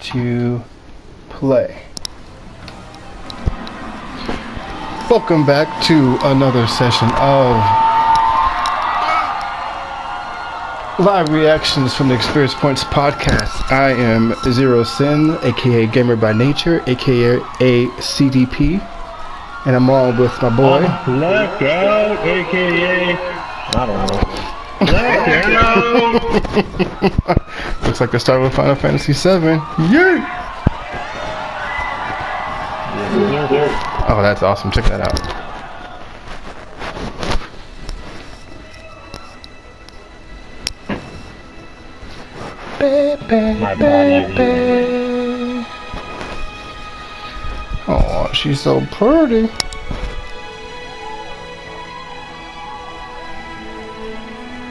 to play. Welcome back to another session of live reactions from the Experience Points podcast. I am Zero Sin, aka Gamer by Nature, aka CDP, and I'm all with my boy Blackout, aka I don't know. Blackout. Looks like the start of Final Fantasy VII. Yeah. Oh, that's awesome. Check that out. Oh, she's so pretty.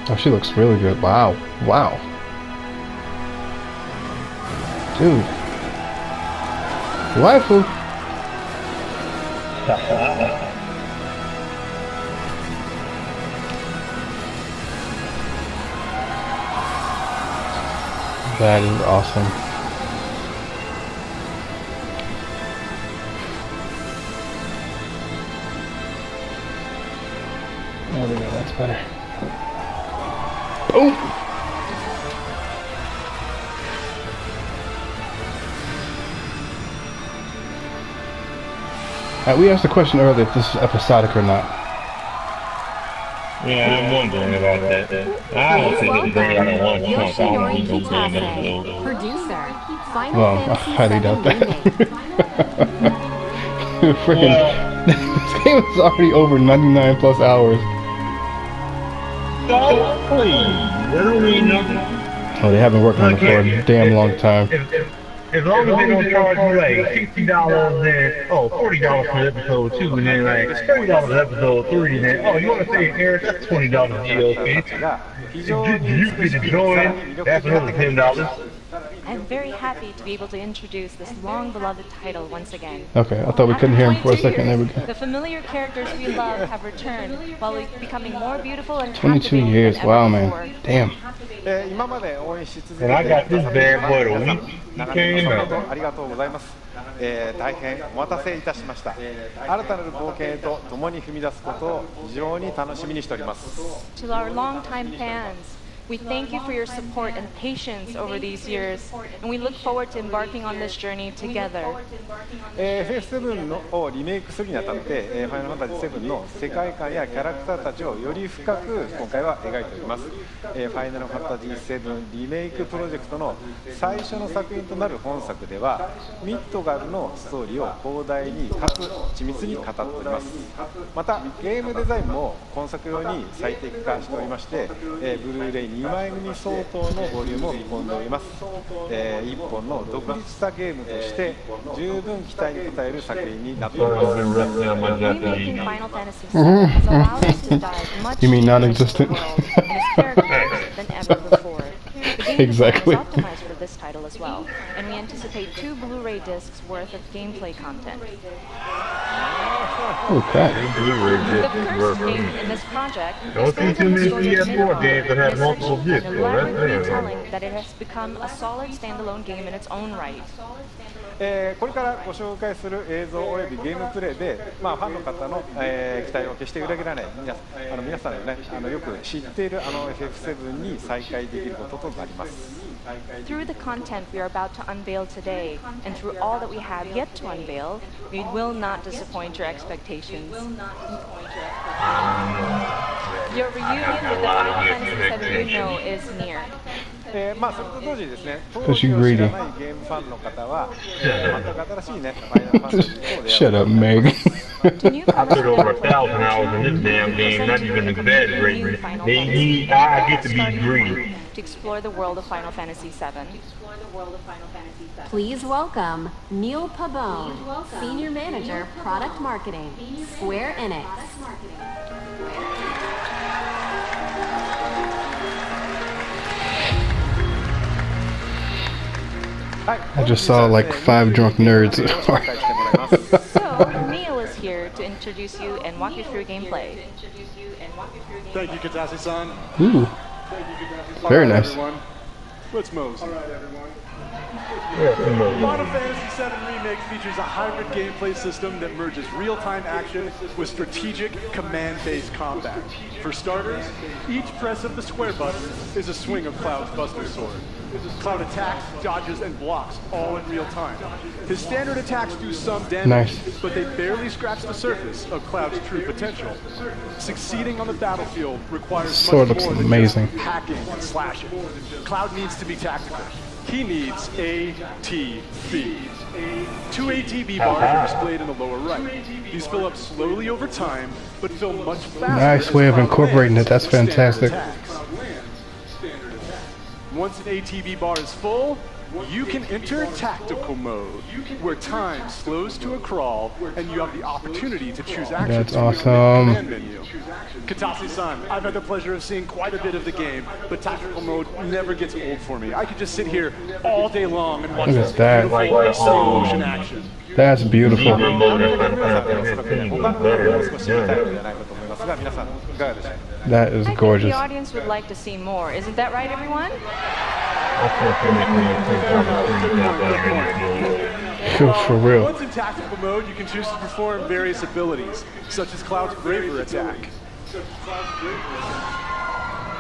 Oh, she looks really good. Wow. Wow. Dude. Waifu. That is awesome. There we go, that's better. Boom! We asked the question earlier if this is episodic or not. Yeah, I'm wondering about that. I don't think it's very out of one chunk. I don't need no damn episode. Well, I highly doubt that. Friggin', this game is already over 99 plus hours. Oh, please. That don't mean nothing. Oh, they have been working on it for a damn long time. As long as they don't charge you like $60 and $40 for episode 2, and then like it's $30 episode 3, and then you want to say Eric, that's $20 DLC. You get to join, that's another $10. I'm very happy to be able to introduce this long-beloved title once again. Okay, I thought we couldn't hear him for a second. There we go. The familiar characters we love have returned, while becoming more beautiful and 22 years, wow, man. Damn. And I got this bad boy the week he came out. 大変お待たせいたしました。新たなる冒険へと共に踏み出すことを非常に楽しみにしております。 To our longtime fans, we thank you for your support and patience over these years, and we look forward to embarking on this journey together. FF7 をリメイクするにあたって、ファイナルファンタジー7の世界観やキャラクターたちをより深く今回は描いております。ファイナルファンタジー7リメイクプロジェクトの最初の作品となる本作では、ミッドガルのストーリーを広大にかつ緻密に語っております。またゲームデザインも今作用に最適化しておりまして、ブルーレイ2枚組相当のボリュームを見込んでおります。一本の独立したゲームとして十分期待に応える作品になっております。Remaking Final Fantasy VII has allowed us to dive much You mean deeper into non-existent? the world and its characters than ever before. The game Exactly. design is optimized for this title as well, and we anticipate 2 Blu-ray discs worth of gameplay content. Okay. The first game in this project Don't is see the too many story of PS4 games that have Midgar, multiple discs, and so that's elaborately fair. telling that it has become a solid standalone game in its own right. これからご紹介する映像およびゲームプレイで、ファンの方の、期待を決して裏切らない皆さんのね、よく知っているFF7 に再会できることとなります。Through the content we are about to unveil today, and through all that we have yet to unveil, we will not disappoint your expectations. Your reunion with the Final Fantasy VII you know is near. それと同時にですね、当時を知らないゲームファンの方は、全く新しいね、ファイナルファンタジー4で Shut up, Meg. I put over 1,000 hours in this damn game, not even exaggerating. I get to be greedy. To explore the world of Final Fantasy VII. Please welcome Neil Pabon, Senior Manager, Product Marketing, Square Enix. I just saw like 5 drunk nerds. So, Neil is here to introduce you and walk you through gameplay. Thank you, Katashi-san. Ooh, very nice. Everyone. Let's move. Final Fantasy VII Remake features a hybrid gameplay system that merges real-time action with strategic command-based combat. For starters, each press of the square button is a swing of Cloud's Buster Sword. Cloud attacks, dodges, and blocks all in real time. His standard attacks do some damage, Nice. but they barely scratch the surface of Cloud's true potential. Succeeding on the battlefield requires Sword much looks more than amazing. just hacking and slashing. Cloud needs to be tactical. He needs ATB. 2 ATB bars are displayed in the lower right. These fill up slowly over time, but fill much faster. Nice as way of Cloud incorporating lands it. That's standard fantastic. attacks. Once an ATB bar is full, you can enter tactical mode, where time slows to a crawl, and you have the opportunity to choose actions That's from your awesome. command menu. Katase-san, I've had the pleasure of seeing quite a bit of the game, but tactical mode never gets old for me. I could just sit here all day long and watch Look this at that. beautiful slow motion action. That's beautiful. 皆さんね、おそらくね、他のものを少し見たいのではないかと思いますが、皆さんいかがでしょうか。 That is I think gorgeous. the audience would like to see more. Isn't that right, everyone? For real. Once in tactical mode, you can choose to perform various abilities, such as Cloud's Braver attack.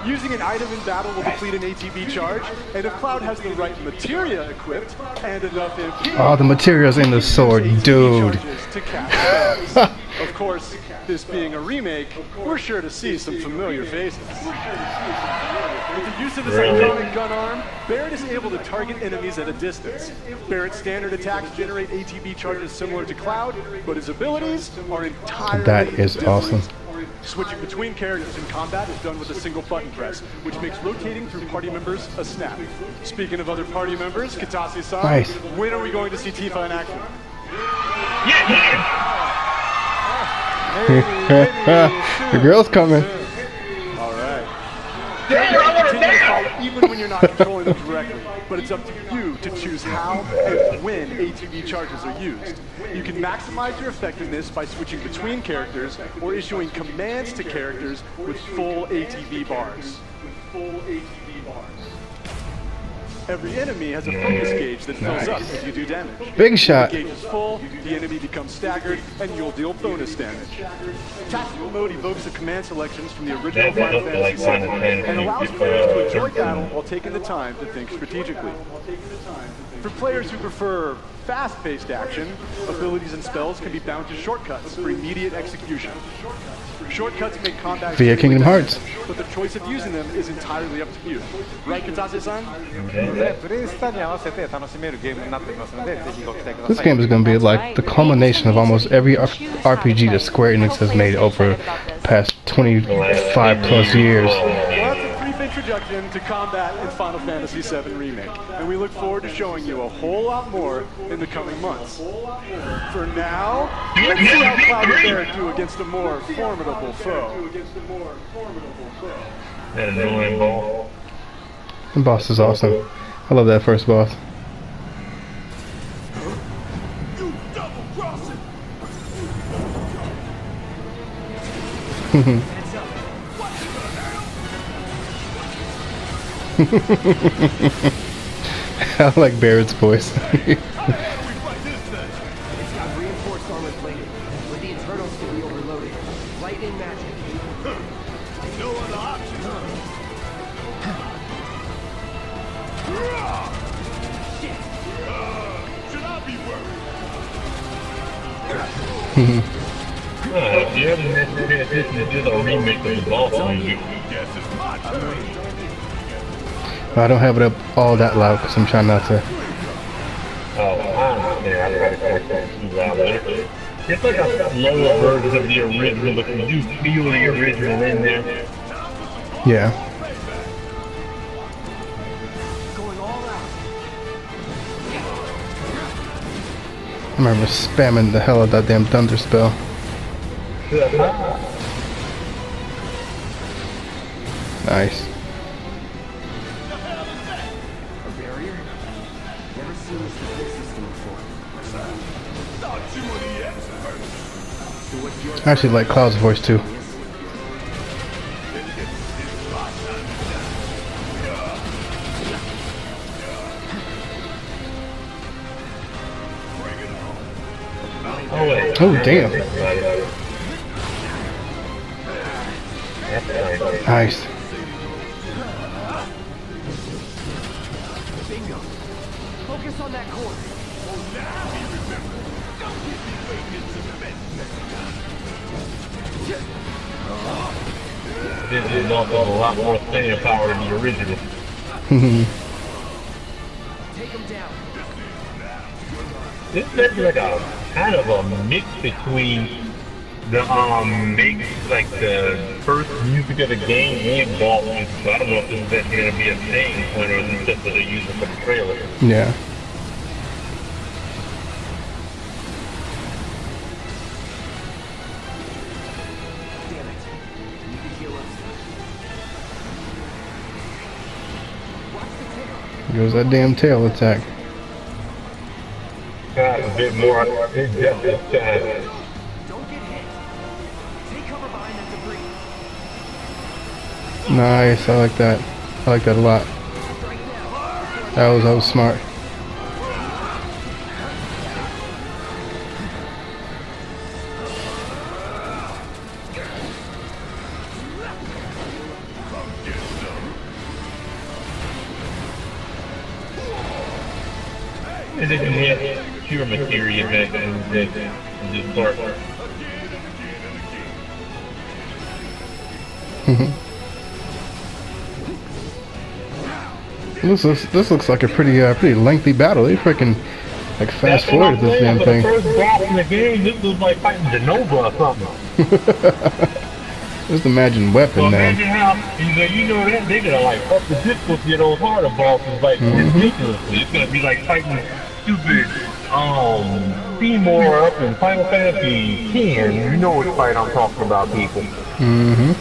Using an item in battle will deplete an ATB charge, and if Cloud has the right materia equipped and enough MP, Oh, the materials in the sword, dude. charges to cast spells. Of course, this being a remake, we're sure to see some familiar faces. With the use of his iconic gun arm, Barrett is able to target enemies at a distance. Barrett's standard attacks generate ATB charges similar to Cloud, but his abilities are entirely That is different. awesome. Switching between characters in combat is done with a single button press, which makes rotating through party members a snap. Speaking of other party members, Katase-san, Nice. when are we going to see Tifa in action? The girl's coming. All right. Continue to fight even when you're not controlling them directly, but it's up to you to choose how and when ATB charges are used. You can maximize your effectiveness by switching between characters or issuing commands to characters with full ATB bars. Every enemy has a focus gauge that fills up as you do damage. Big shot. When the gauge is full, the enemy becomes staggered, and you'll deal bonus damage. Tactical mode evokes the command selections from the original Final Fantasy VII and allows players to enjoy battle while taking the time to think strategically. For players who prefer fast-paced action, abilities and spells can be bound to shortcuts for immediate execution. Shortcuts make combat Via Kingdom Hearts. but the choice of using them is entirely up to you. Right, Katase-san? でプレイスタに合わせて楽しめるゲームになっていますので、ぜひご期待くだ This さい。 game is going to be like the culmination of almost every RPG that Square Enix has made over the past 25 plus years. Well, that's a brief introduction to combat in Final Fantasy VII Remake, and we look forward to showing you a whole lot more in the coming months. For now, let's see how Cloud and Barrett do against a more formidable foe. That annoying ball. The boss is awesome. I love that first boss. I like Barrett's voice. It's got reinforced armor plating, but the internals can be overloaded. Lightning magic. No other option. Should I be worried? You haven't necessarily attention to the remake of the boss music. Guess it's my turn. I don't have it up all that loud because I'm trying not to. Oh, I understand. I try to catch that too loud. It's like a slower version of the original, but you feel the original in there. Yeah. Going all out. I remember spamming the hell out of that damn thunder spell. Nice. A barrier? Never seen this defense system before. Thought you were the expert. So what's your I actually like Cloud's voice too. Oh wait. Oh, damn. That's nice. Nice. Bingo. Focus on that corner. This is also a lot more staying power than the original. Take him down. This is like a kind of a mix between the like the first music of the game and bosses. So I don't know if this is going to be a thing or is it just what they're using for the trailer. Yeah. Damn it. You can heal us. Watch the tail. Goes that damn tail attack. A bit more in depth this time. Don't get hit. Take cover behind that debris. Nice. I like that. I like that a lot. Strike now. That was smart. And then you have pure materia back in this part. This looks like a pretty lengthy battle. They freaking like fast forwarded this damn thing. The first boss in the game, this was like fighting Genova or something. Just imagine weapon So man. imagine how, you know that they're gonna like up the difficulty of those harder bosses like ridiculously. It's gonna be like fighting stupid Seymour up in Final Fantasy 10. You know what fight I'm talking about, people. Mm-hmm.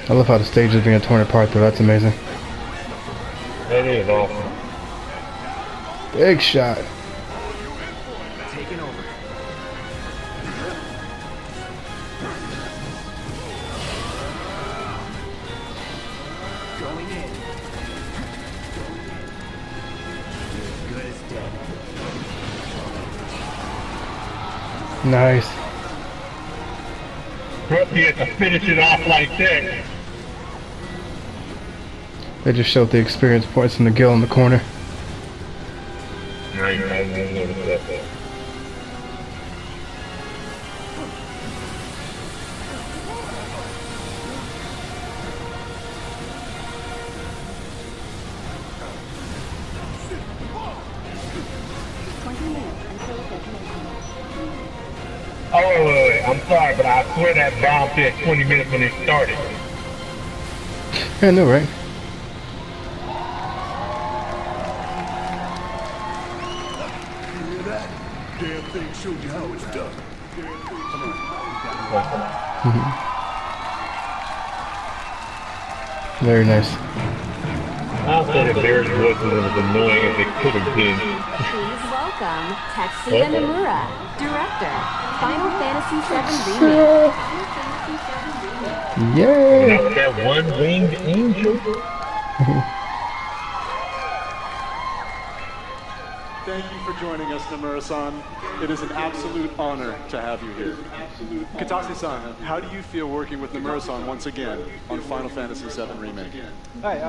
I love how the stage is being torn apart though. That's amazing. That is awesome. Big shot. Taking over. Going in. Good as dead. Nice. He had to finish it off like that. They just showed the experience points in the gill in the corner. I didn't notice that. Oh, wait, I'm sorry, but I swear that bomb said 20 minutes when it started. Yeah, I know, right? You hear that? Damn thing showed you how it's done. Very nice. I'll say that Bear's voice was as annoying as it could have been. Please welcome Tetsuya Nomura, director, Final Fantasy VII Remake. Yeah. Not that one-winged angel. Thank you for joining us, Nomura-san. It is an absolute honor to have you here. Katase-san, how do you feel working with Nomura-san once again on Final Fantasy VII Remake? はい、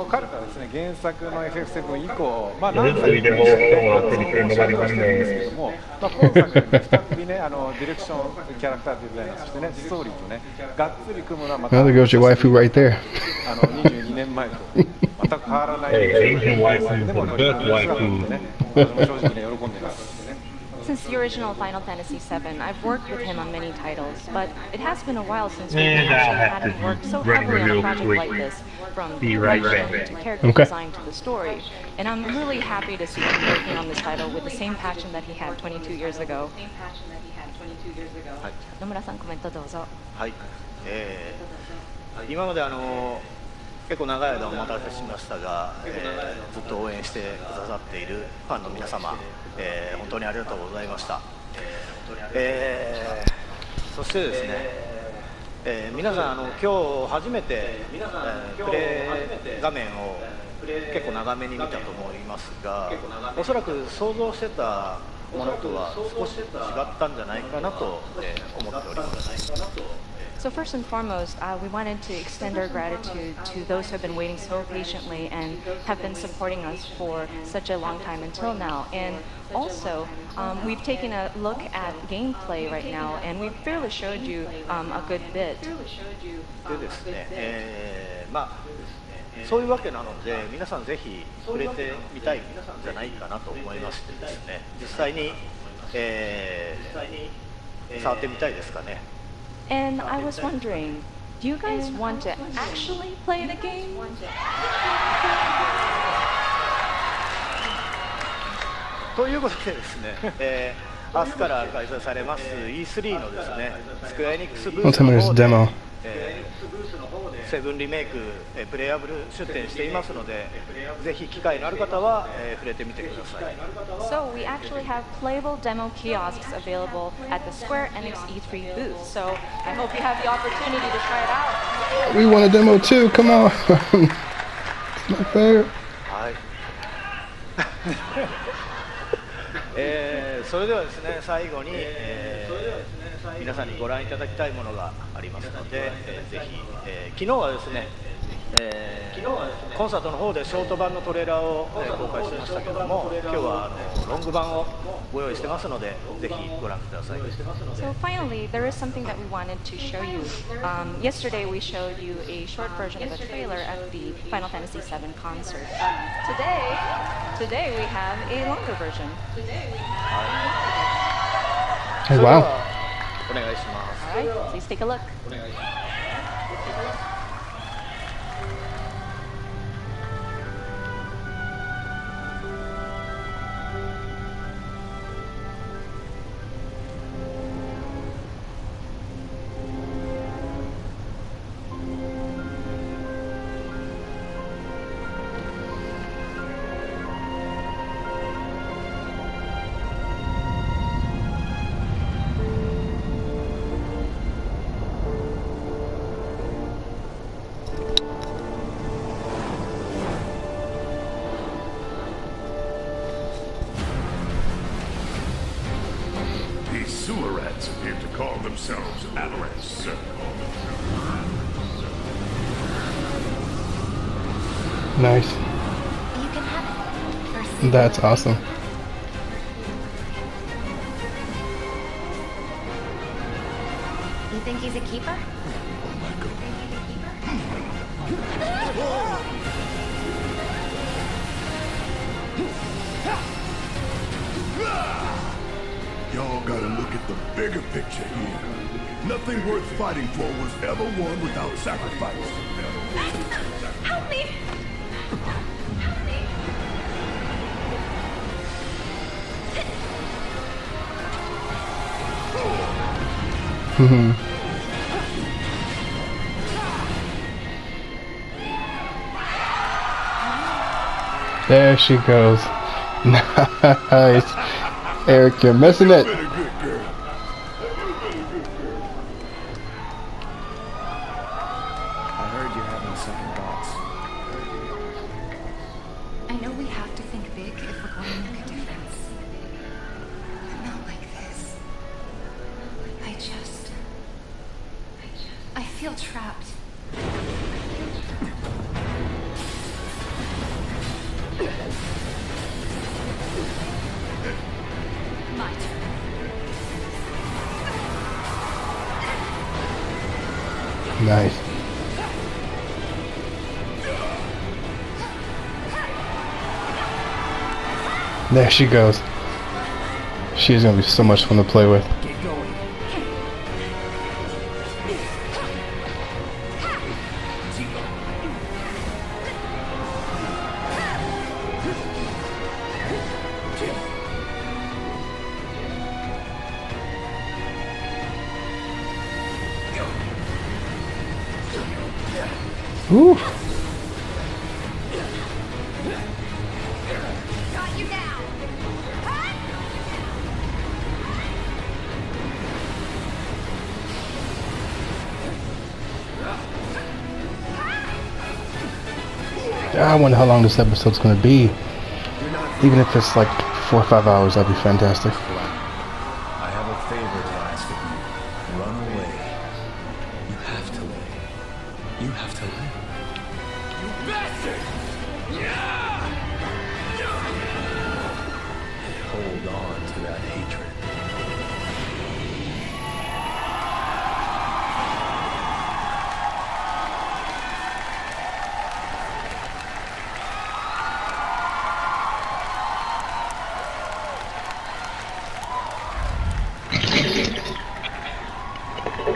彼とはですね、原作の FF7 以降、まあ This 何作 is か the whole show. I'm pretty sure おっしゃ nobody ってま would したんですけ know. ども、まあ、今作再びね、ディレクション、キャラクターデザイナー、そしてね、ストーリーとね、がっつり組むのはまた Well, there goes your waifu right there. 22年前と全く変わらない Hey, Asian waifu でも is the best 乗り切る姿を見 waifu. てね、私も正直ね、喜んでいます。 Since the original Final Fantasy VII, I've worked with him on many titles, but it has been a while since we've And I'll actually have had him to work so run heavily on a real project quick. like this, from Be right production back. to character Okay. design to the story. And I'm really happy to see him working on this title with the same passion that he had 22 years ago. 野村さん、コメントどうぞ。はい、今まで結構長い間お待たせしましたが、ずっと応援してくださっているファンの皆様、本当にありがとうございました。そしてですね、皆さん今日初めて、プレイ画面を結構長めに見たと思いますが、おそらく想像してたものとは少し違ったんじゃないかなと思っております。So first and foremost, we wanted to extend our gratitude to those who have been waiting so patiently and have been supporting us for such a long time until now. And also, we've taken a look at gameplay right now, and we've barely showed you a good bit. でですね、そういうわけなので、皆さんぜひ触れてみたいんじゃないかなと思いましてですね、実際に、触ってみたいですかね。And I was wondering, do you guys want to actually play the game? ということでですね、明日から開催されます E3 のですね、スクエアエニックスブースの方で、セブンリメイク、プレイアブル出展していますので、ぜひ機会のある方は、触れてみてください。So we actually have playable demo kiosks available at the Square Enix E3 booth. So I hope you have the opportunity to try it out. We want a demo too. Come on. It's not fair. はい。それではですね、最後に、皆さんにご覧いただきたいものがありますので、ぜひ、昨日はですね、コンサートの方でショート版のトレーラーを、公開しましたけども、今日はロング版をご用意してますので、ぜひご覧ください。So finally, there is something that we wanted to show you. Yesterday we showed you a short version of a trailer at the Final Fantasy VII concert. Today we have a longer version. Oh, wow. お願いします。All right, please take a look. Sewer rats appear to call themselves Avalanche Circle. Nice. You can have it. That's awesome. You think he's a keeper? Y'all gotta look at the bigger picture here. Nothing worth fighting for was ever won without sacrifice. Help me! There she goes. Nice. Eric, you're missing it. Been a good girl. I heard you're having second thoughts. I know we have to think big if we're going to make a difference. But not like this. I feel trapped. My turn. Nice. There she goes. She's gonna be so much fun to play with. Get going. Woo. Got you now! I wonder how long this episode's gonna be. Even if it's like 4 or 5 hours, that'd be fantastic. I have a favor to ask of you. Run away. You have to live. You have to live. You bastard! Yeah! Hold on to that hatred.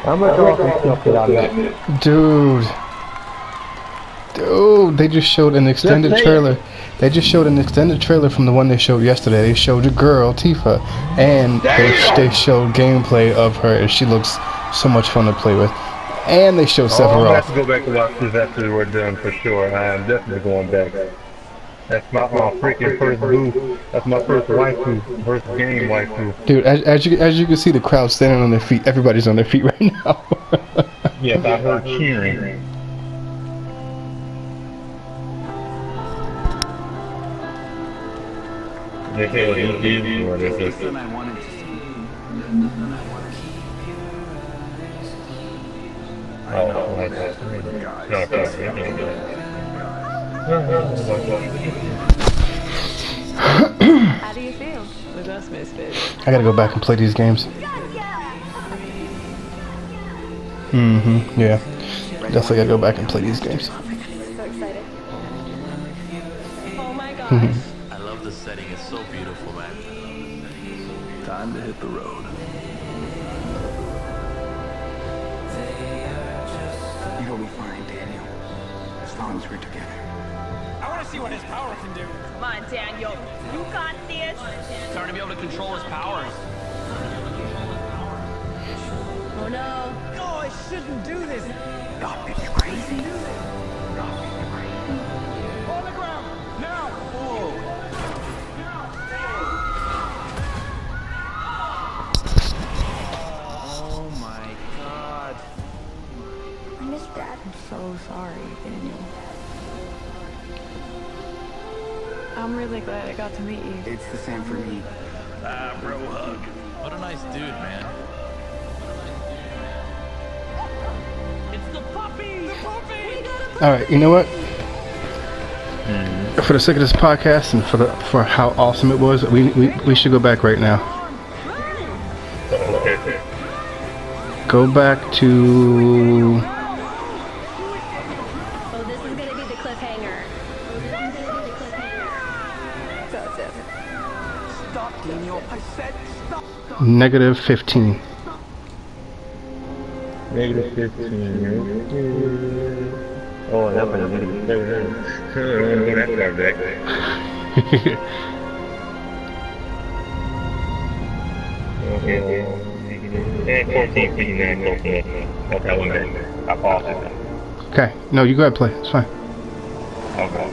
How much awesome shit out of that? Dude, they just showed an extended trailer. They just showed an extended trailer from the one they showed yesterday. They showed a girl, Tifa, and they showed gameplay of her, and she looks so much fun to play with. And they showed I'm gonna have Sephiroth. to go back and watch this after we're done for sure. I am definitely going back. That's my freaking first boo. That's my first waifu, first game waifu. Dude, as you can see, the crowd standing on their feet. Everybody's on their feet right now. Yes, I heard cheering. They say what you did for this is. I wanted to see. Oh, like that. No, How do you feel? The best misfit. I gotta go back and play these games. Yeah. Definitely gotta go back and play these games. So excited. Oh my gosh. I love the setting. It's so beautiful, man. Time to hit the road. You'll be fine, Daniel. As long as we're together. I want to see what his power can do. Come on, Daniel. You got this. Starting to be able to control his powers. Oh no. No, I shouldn't do this. Stop it, you're crazy. On the ground. Now. Oh my god. I miss Dad. I'm so sorry, Daniel. I'm really glad I got to meet you. It's the same for me. Ah, bro hug. What a nice dude, man. It's the puppy. The puppy. All right, you know what? For the sake of this podcast and for how awesome it was, we should go back right now. Okay. Go back to. Oh, this is gonna be the cliffhanger. Stop, Daniel. I said stop. -15. Negative 15. Oh, that was negative 7. Go that far back. Okay, and 14, 59, okay. Okay, I went back. I paused it. Okay, no, you go ahead and play. It's fine. Okay.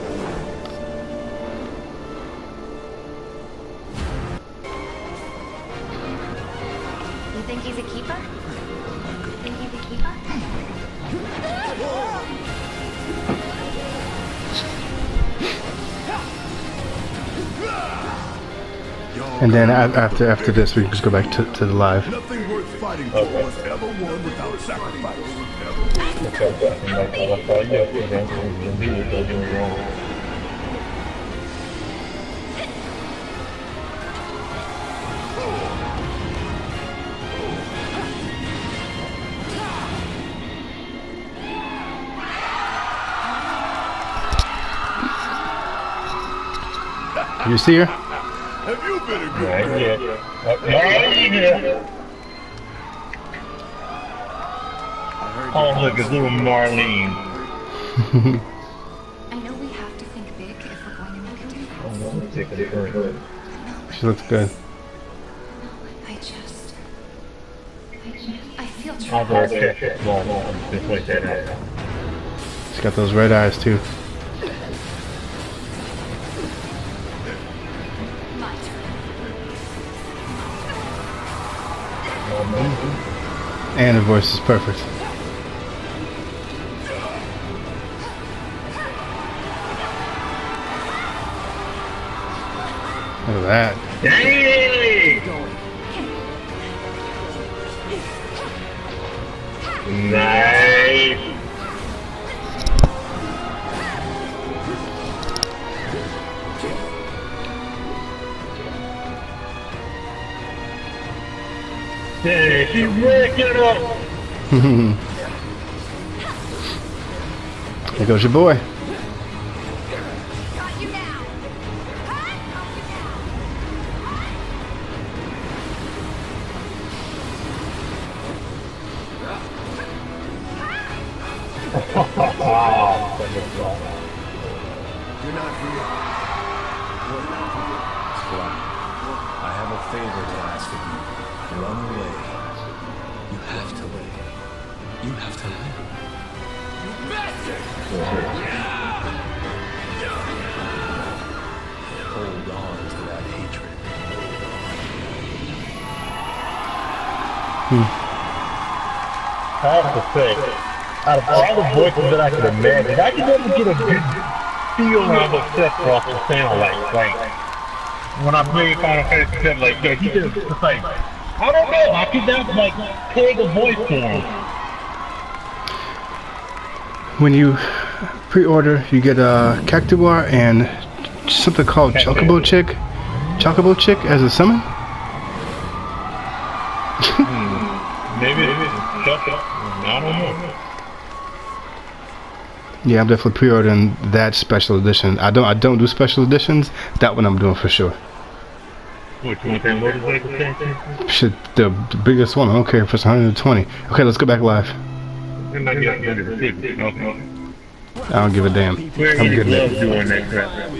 You think he's a keeper? Think he's a keeper? And then after this, we can just go back to the live. Nothing worth fighting for was ever won without sacrifice. You see her? Have you been a good Right, girl? yeah. Oh, look, it's little Marlene. I know we have to think big if we're going to make a difference. She looks good. I feel I'll trapped. go check it. Just point that out. She's got those red eyes too. And her voice is perfect. Look at that. Dang! Nice. Hey, she's wrecking it up. There goes your boy. You're not real. What not real? Squad, I have a favor to ask of you. Run away. You have to live. You have to live. You bastard! Hold on to that hatred. I have to say, out of all the voices that I could imagine, I could never get a good feel of what Seth Ross would sound like. Like, when I played Final Fantasy VII, like, yeah, he just, it's like, I don't know, I could never, like, peg a voice for him. When you pre-order, you get a Cactuar and something called Chocobo Chick as a summon. Maybe it's Chocobo. I don't know. Yeah, I'm definitely pre-ordering that special edition. I don't do special editions. That one I'm doing for sure. What, you want that motorcycle thing? Shit, the biggest one. I don't care if it's 120. Okay, let's go back live. It might be 150. Okay. I don't give a damn. I'm getting it. Doing that crap.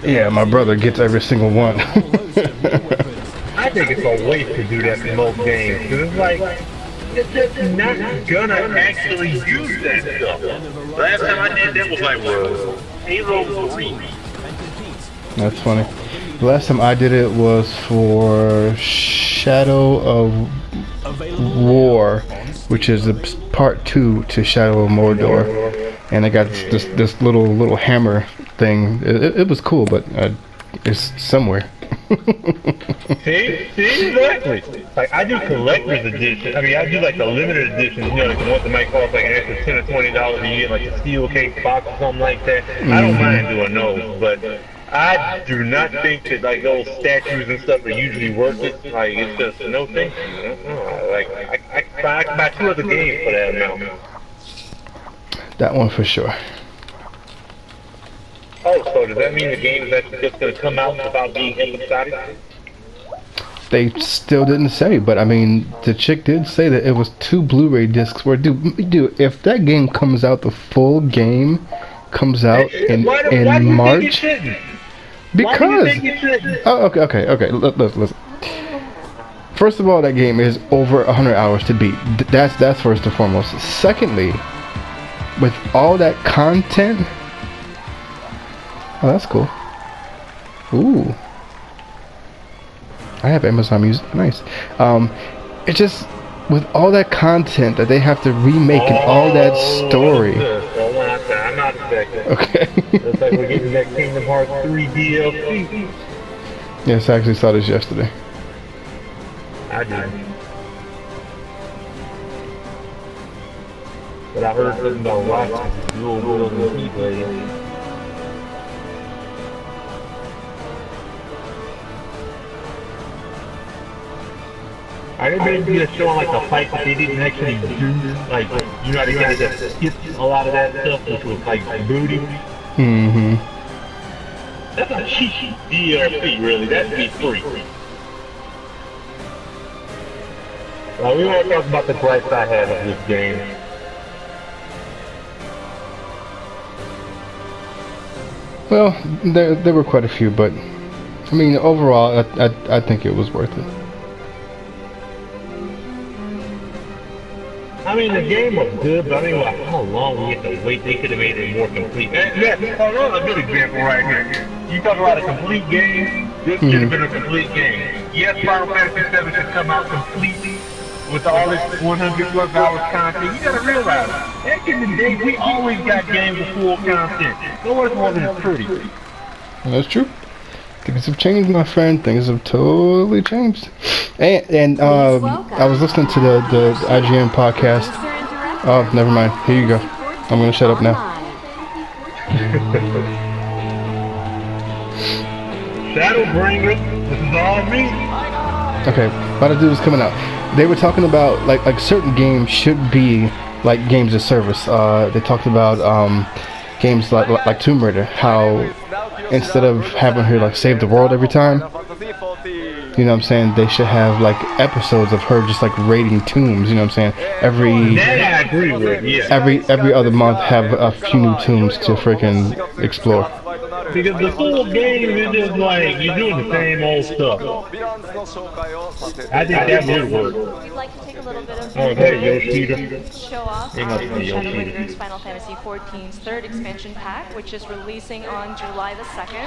Yeah, my brother gets every single one. I think it's a waste to do that in most games, because it's like, it's just not gonna actually use that stuff. Last time I did that was like, Halo 3. That's funny. The last time I did it was for Shadow of War, which is the part 2 to Shadow of Mordor, and I got this little hammer thing. It was cool, but it's somewhere. See, exactly. Like, I do collector's edition. I mean, I do like the limited edition. You know, like the ones that might cost like an extra $10 or $20 a year, like a steel case box or something like that. I don't mind doing those, but I do not think that like those statues and stuff are usually worth it. Like, it's just no thank you. Like, I can buy 2 other games for that amount. That one for sure. Oh, so does that mean the game is actually just going to come out without being emphasized? They still didn't say, but I mean, the chick did say that it was 2 Blu-ray discs. Where, dude, if that game comes out, the full game comes out in March. Because okay. Listen. First of all, that game is over 100 hours to beat. That's first and foremost. Secondly, with all that content. Oh, that's cool. Ooh. I have Amazon Music. Nice. It just, with all that content that they have to remake and all that story. I'm not expecting. Okay. Looks like we're getting that Kingdom Hearts 3 DLC. Yes, I actually saw this yesterday. I did. But I heard something about watching dual wielding Keyblade. Are they maybe just showing like a fight that they didn't actually do? Like, you know, they kind of just skipped a lot of that stuff, which was like booty. Mm-hmm. That's a cheap DLC, really. That'd be free. We want to talk about the gripes I had of this game. Well, there were quite a few, but I mean, overall, I think it was worth it. I mean, the game was good, but I mean, like, how long we had to wait? They could have made it more complete. Yeah, hold on, a good example right here. You talk about a complete game, this should have been a complete game. Yes, Final Fantasy VII should come out completely with all this 100 plus hours content. You gotta realize, back in the day, we always got games with full content. No one wasn't pretty. That's true. Things have changed, my friend. Things have totally changed. And I was listening to the IGN podcast. Oh, never mind. Here you go. I'm gonna shut up now. Shadowbringer, this is all me. Okay, why the dude is coming out? They were talking about like certain games should be like games of service. They talked about games like Tomb Raider. How instead of having her like save the world every time, you know what I'm saying, they should have like episodes of her just like raiding tombs. You know what I'm saying? That I agree with. Yeah. Every other month have a few new tombs to freaking explore. Because the full game is just like you're doing the same old stuff. I think that would work. We'd like to take a little bit of Oh, hey, Yoshida. show off Shadowbringers Final Fantasy XIV's third expansion pack, which is releasing on July the 2nd.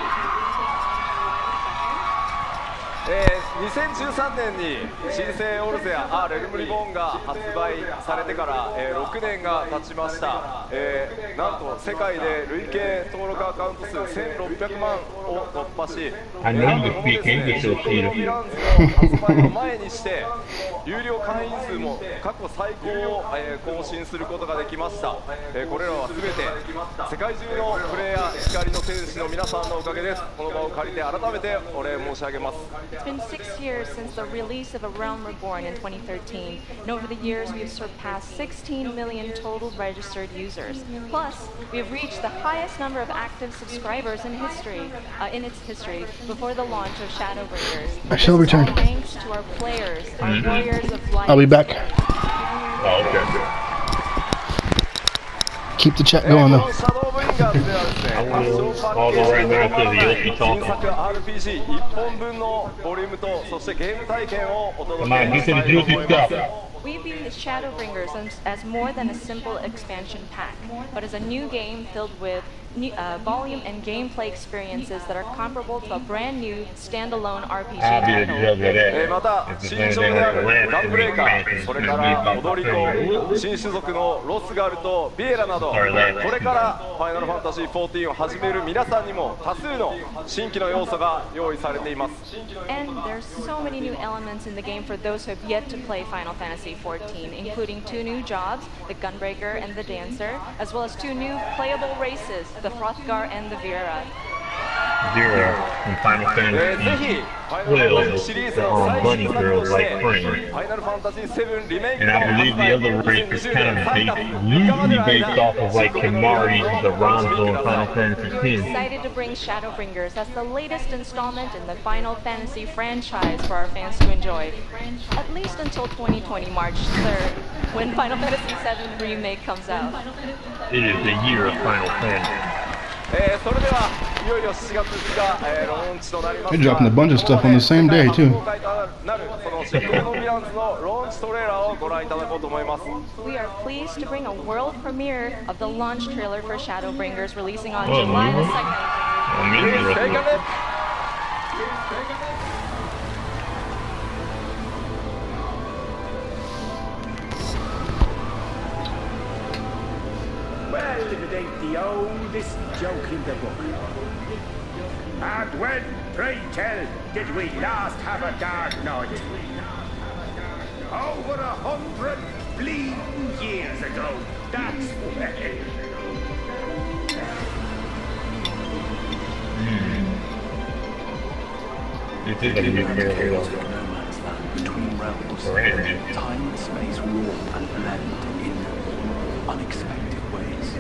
2013年に新生オルセアレルムリボーンが発売されてから、6年が経ちました、なんと世界で累計登録アカウント数1600万を突破し、I know you speak English, Yoshida. 発売を前にして有料会員数も過去最高を、更新することができました、これらはすべて世界中のプレイヤー光の戦士の皆さんのおかげです。この場を借りて改めてお礼申し上げます。 It's been 6 years since the release of A Realm Reborn in 2013, and over the years we have surpassed 16 million total registered users. Plus, we have reached the highest number of active subscribers in history, in its history, before the launch of Shadowbringers. I shall return. Thanks to our players, our warriors of light. I'll be back. Oh, okay. Keep the chat going though. I will all go right now to the Yoshi talking. RPG 1本分のボリュームとそしてゲーム体験をお届けしたいと思います。 We view the Shadowbringers as more than a simple expansion pack, but as a new game filled with new, volume and gameplay experiences that are comparable to a brand new standalone RPG title. また新種であるガンブレーカー、それから踊り子、新種族のロスガルとビエラなど、これからファイナルファンタジー14を始める皆さんにも多数の新規の要素が用意されています。 And there's so many new elements in the game for those who have yet to play Final Fantasy XIV, including 2 new jobs, the Gunbreaker and the Dancer, as well as 2 new playable races, the Frothgar and the Vera. Zero from Final Fantasy 12, the bunny girl like friend. And I believe the other race is kind of loosely based off of like Kimari, the Ronzo in Final Fantasy X. Excited to bring Shadowbringers as the latest installment in the Final Fantasy franchise for our fans to enjoy. At least until 2020 March 3rd, when Final Fantasy VII Remake comes out. It is the year of Final Fantasy. それではいよいよ7月2日、ローンチとなります。 They're dropping a bunch of stuff on the same day too. 公開となるそのシングルのヴィランズのローンチトレーラーをご覧いただこうと思います。 We are pleased to bring a world premiere of the launch trailer for Shadowbringers releasing on July the 2nd. Well, if it ain't the oldest joke in the book. And when, pray tell, did we last have a dark night? Over 100 bleeding years ago, that's when. You think that he's fairly well. Between realms, time and space warp and blend in unexpected ways.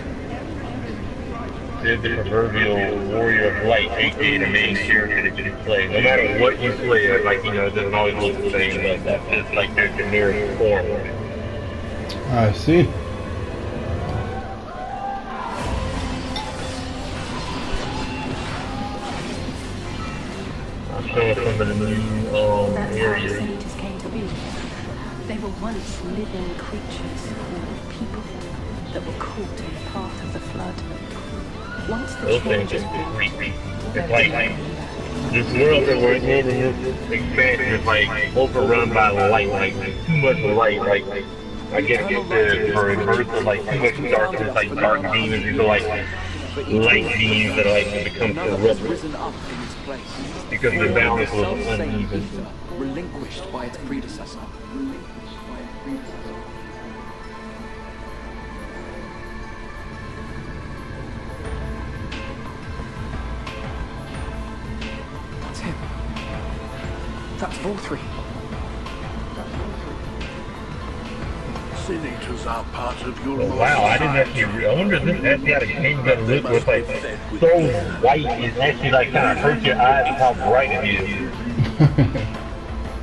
They're the proverbial warrior of light, aka the main character that you play. No matter what you play, like, you know, it doesn't always look the same, but that's just like their generic form. I see. I'll show us some of the new areas. They were once living creatures called people that were caught in the path of the flood. Once the Those things are creepy. It's like this world that we're in this expansion is like overrun by light, like too much light, like I guess it's for reversal, like too much darkness, like dark demons. These are like light beams that like to become Another has corrupted risen up in its place. because the balance was Self-same uneven. ether, relinquished by its predecessor. That's him. That's Volthree. Sin eaters are part of your Wow, I didn't actually. I wonder if this actually had a game gonna look with like so white it actually like kind of hurts your eyes with how bright it is.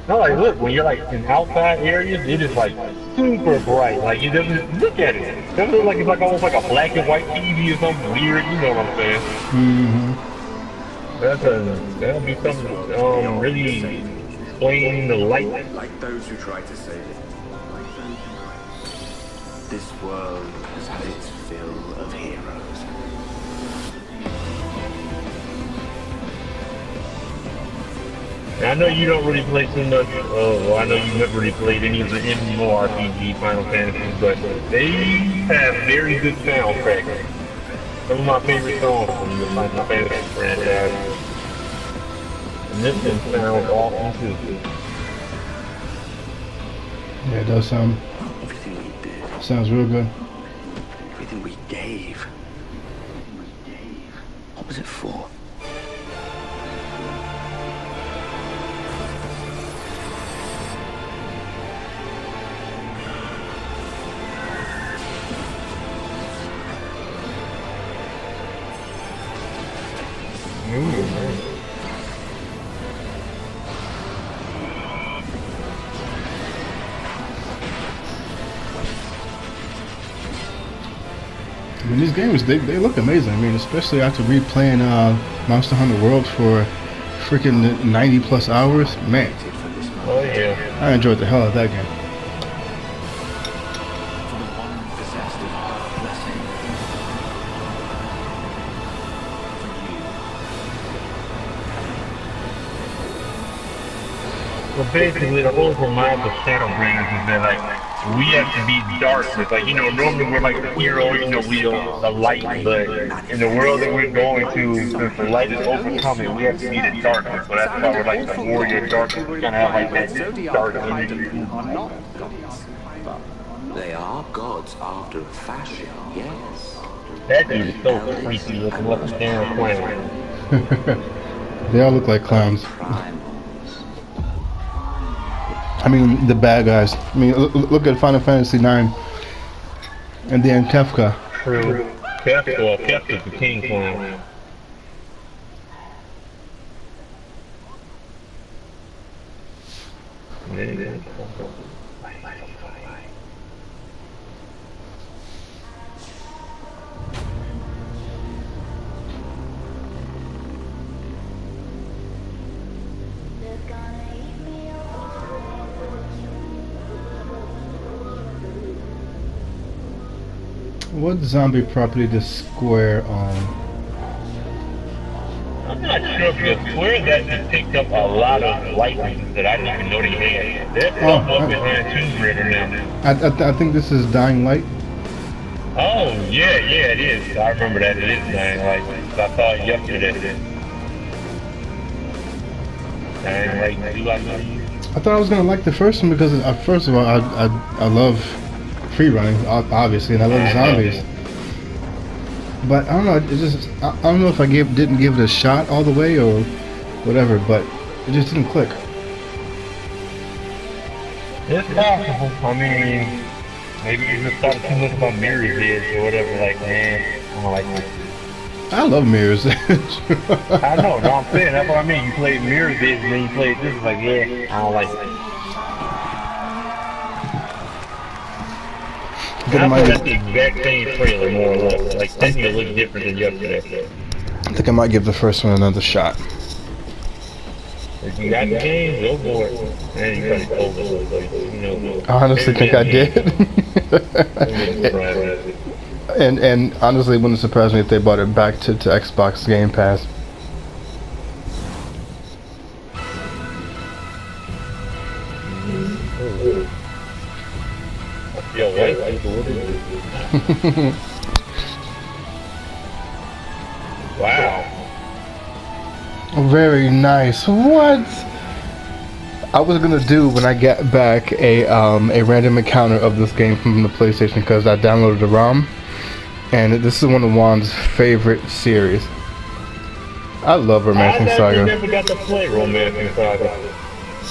No, like look, when you're like in outside areas, it is like super bright. Like it doesn't look at it. It doesn't look like it's like almost like a black and white TV or something weird. You know what I'm saying? That'll be something really explaining the light. Like those who try to save it. This world has had its fill of heroes. I know you don't really play too much, well, I know you never really played any of the MMORPG Final Fantasies, but they have very good soundtracks. Some of my favorite songs from the Final Fantasy franchise. And this one sounds awesome too. Yeah, it does sound. Everything we did. Sounds real good. Everything we gave. What was it for? I mean, these games, they look amazing. I mean, especially after replaying Monster Hunter World for freaking 90 plus hours. Man. Oh yeah. I enjoyed the hell out of that game. Well, basically, the whole premise of Shadowbringers is that, like, we have to be darkness. Like, you know, normally we're like the hero, you know, we are the light, but in the world that we're going to, since the light is overcoming, we have to be the darkness. So that's why we're like the warrior darkness. We kind of have like that dark energy. Are not gods, but they are gods after a fashion, yes. That dude is so creepy looking like a damn clown. They all look like clowns. I mean, the bad guys. I mean, look at Final Fantasy IX and then Kefka. True. Kefka's the king clown. What zombie property does Square own? I'm not sure because Square's actually picked up a lot of licenses that I didn't even know they had. They're up behind Tomb Raider now. I think this is Dying Light. Oh, yeah, it is. I remember that. It is Dying Light. I saw it yesterday. Dying Light 2, I believe. I thought I was gonna like the first one because first of all, I love free running, obviously, and I love zombies. But I don't know. It just I don't know if I didn't give it a shot all the way or whatever, but it just didn't click. It's possible. I mean, maybe you just thought too much about Mirror's Edge or whatever. Like, man, I don't like it. I love Mirror's Edge. I know. No, I'm saying that's what I mean. You played Mirror's Edge and then you played this. It's like, yeah, I don't like it. I think that's the exact same trailer, more or less. Like, technically it looks different than yesterday. I think I might give the first one another shot. If you got the game, go for it. Man, you probably told us, so you know. I honestly think I did. and honestly, it wouldn't surprise me if they brought it back to Xbox Game Pass. Wow. Very nice. What? I was gonna do when I get back a random encounter of this game from the PlayStation because I downloaded the ROM, and this is one of Juan's favorite series. I love Romancing I Saga. never got to play Romancing Saga.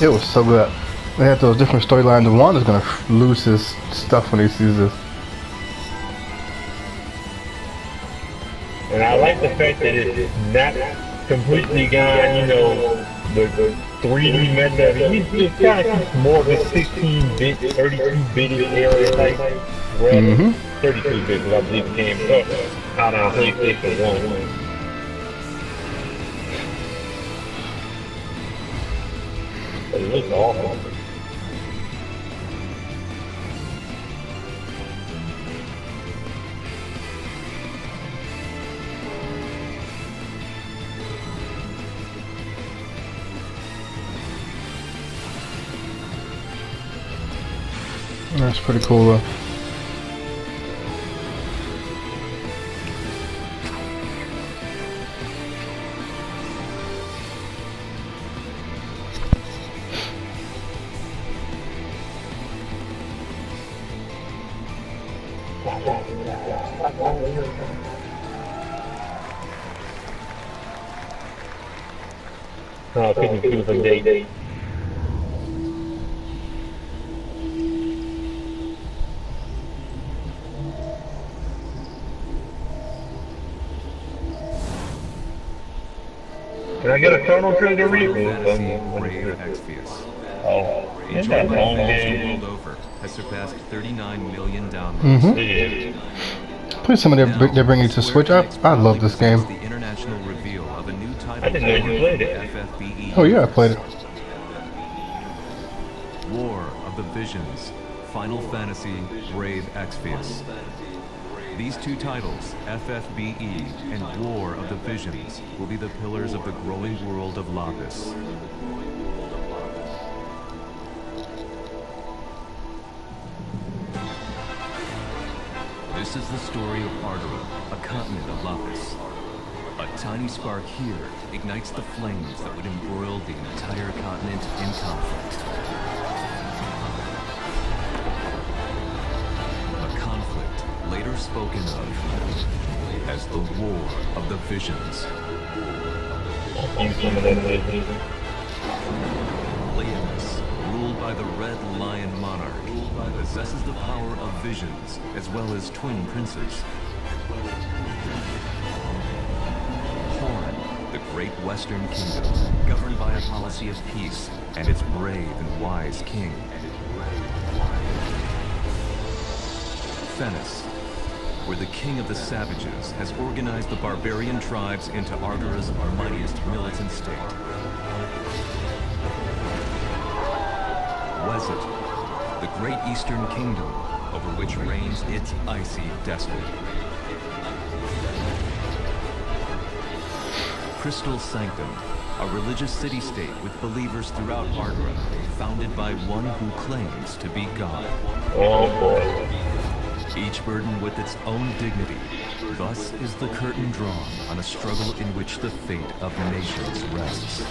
It was so good. They had those different storylines. And Juan is gonna lose his stuff when he sees this. And I like the fact that it's not completely gone, you know, the 3D method. It kind of keeps more of the 16-bit, 32-bit area type. Rather 32-bit, because I believe it came out on PlayStation 1. But it looks awesome. That's pretty cool though. Oh, couldn't do the date. Can I get a Chrono Trigger reboot? Oh, it's that long game. World over has surpassed 39 million downloads. Please, somebody they're bringing to Switch. I love this game. The international reveal of a new title. I didn't know you played it. FFBE. Oh yeah, I played it. War of the Visions, Final Fantasy, Brave Exvius. These two titles, FFBE and War of the Visions, will be the pillars of the growing world of Lapis. This is the story of Arterum, a continent of Lapis. A tiny spark here ignites the flames that would embroil the entire continent in conflict. A conflict later spoken of as the War of the Visions. Leonis, ruled by the Red Lion Monarch, possesses the power of visions as well as twin princes. Horn, the great western kingdom, governed by a policy of peace and its brave and wise king. Fennis, where the king of the savages has organized the barbarian tribes into Ardura's mightiest militant state. Wezet, the great eastern kingdom over which reigns its icy destiny. Crystal Sanctum, a religious city-state with believers throughout Ardura, founded by one who claims to be God. Oh boy. Each burdened with its own dignity. Thus is the curtain drawn on a struggle in which the fate of nations rests.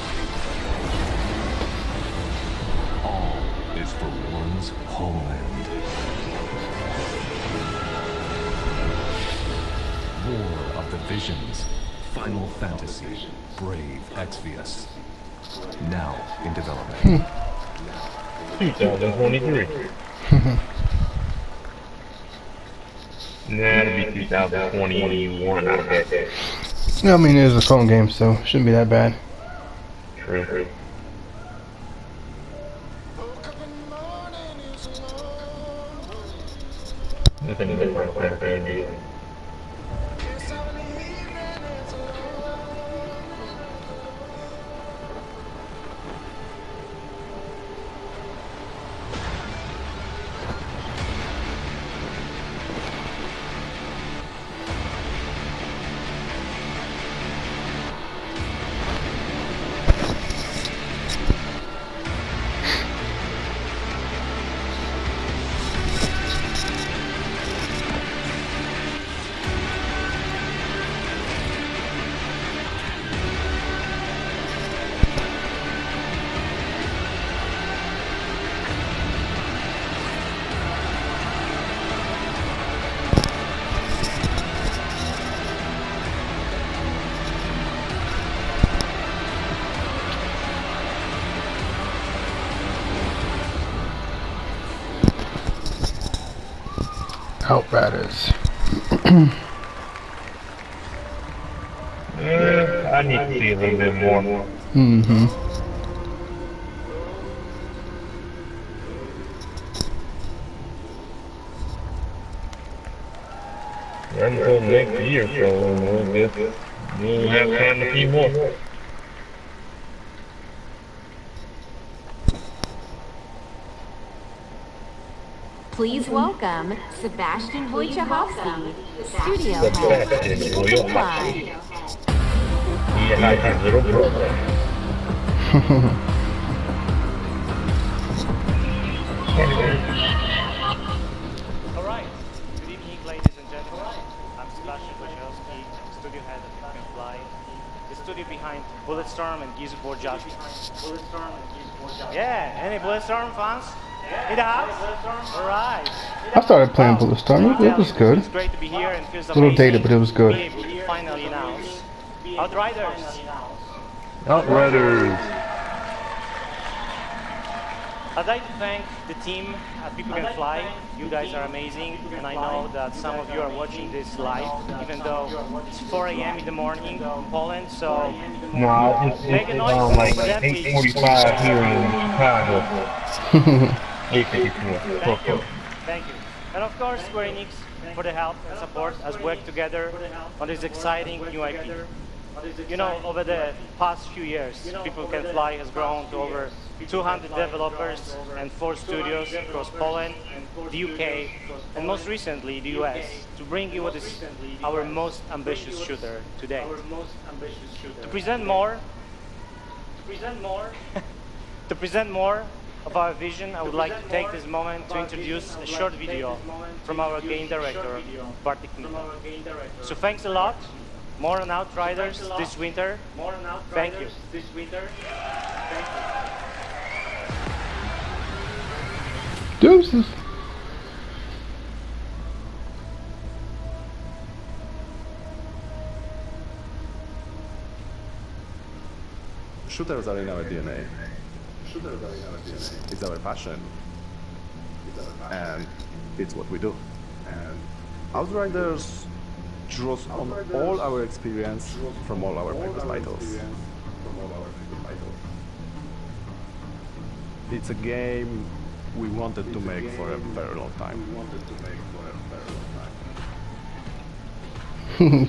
All is for one's homeland. War of the Visions, Final Fantasy, Brave Exvius. Now in development. 2023. Nah, it'll be 2021, I bet. Yeah, I mean, it is a phone game, so it shouldn't be that bad. True. Nothing in the Final Fantasy. Outriders. I need to see a little bit more. Mm-hmm. Until next year, so I guess we'll have time to see more. Please welcome Sebastian Wojciechowski, studio head Sebastian of Wojciechowski. He has his little brother. Alright, good evening ladies and gentlemen. I'm Sebastian Wojciechowski, studio head of You Can Fly, the studio behind Bulletstorm and Gears of War Judgment. Yeah, any Bulletstorm fans? In the house? Alright. I started playing Bulletstorm. It was good. It's great to be here and feels A little dated, but it was good. be able to finally announce Outriders. Outriders. I'd like to thank the team at People Can Fly. You guys are amazing, and I know that some of you are watching this live, even though it's 4 a.m. in the morning in Poland, so No, make a it's noise like for them, please. 8:45 here in Chicago. 8:54. Thank you. And of course, Square Enix for the help and support as we work together on this exciting new IP. You know, over the past few years, People Can Fly has grown to over 200 developers and 4 studios across Poland, the UK, and most recently the US, to bring you what is our most ambitious shooter to date. To present more of our vision, I would like to take this moment to introduce a short video from our game director, Bartek Mita. So thanks a lot. More on Outriders this winter. Thank you. Deuces. Shooters are in our DNA. It's our passion. And it's what we do. And Outriders draws on all our experience from all our previous titles. It's a game we wanted to make for a very long time.